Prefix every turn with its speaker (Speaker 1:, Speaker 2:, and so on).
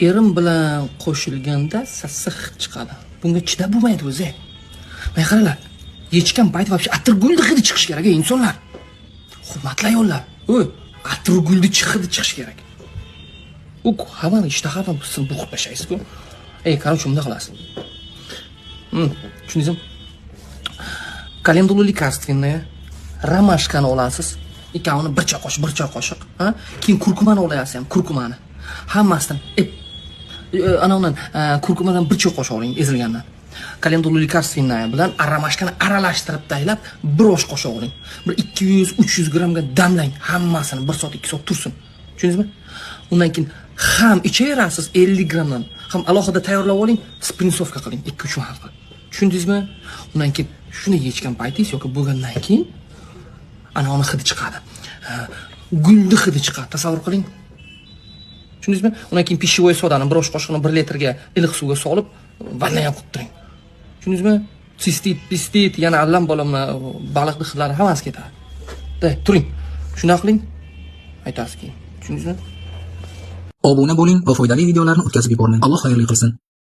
Speaker 1: erim bilan qo'shilganda sassiq hid chiqadi. Bunga chidab bo'lmaydi o'zi. Mana qaralar. Yechgan payti вообще atirgulni hidi chiqish kerak, insonlar. Hurmatli ayollar. O'y, atirgulni hidi chiqish kerak. U hamma ishtahadan siz bu xudlashaysiz-ku. Короче, bunday qilasiz. Tushundingizmi? Kalendula лекарственная, romashkani olasiz. Ikkovini bir choy qoshiq, ha? Keyin kurkumani olasiz ham, kurkumani. Hammasidan anaundan kurkumadan bir choy qoshiq oling, ezilgandan. Kalendula лекарственная bilan romashkani aralashtirib taylab, bir osh qoshiq oling. Bir 200-300 grammga damlang, hammasini 1 soat 2 soat tursin. Tushundingizmi? Undan keyin ham ichaverasiz 50 grammdan. Ham alohida tayyorlab oling, sprinsovka qiling 2-3 marta. Tushundingizmi? Undan keyin shuni yechgan paytingiz yoki bo'lgandan keyin ana uni hidi chiqadi. Gulni hidi chiqadi. Tasavvur qiling. Tushundingizmi? Undan keyin pishvoy sodani 1 osh qoshiqni 1 litrga iliq suvga solib, vanna ham qilib turing. Tushundingizmi? Pistit, yana allam bolamni baliqni hidlari hammasi ketadi. Turing. Shuna qiling. Aytasiz keyin. Tushundingizmi?
Speaker 2: Obuna bo'ling va foydali videolarni o'tkazib yuboring. Alloh xayrli qilsin.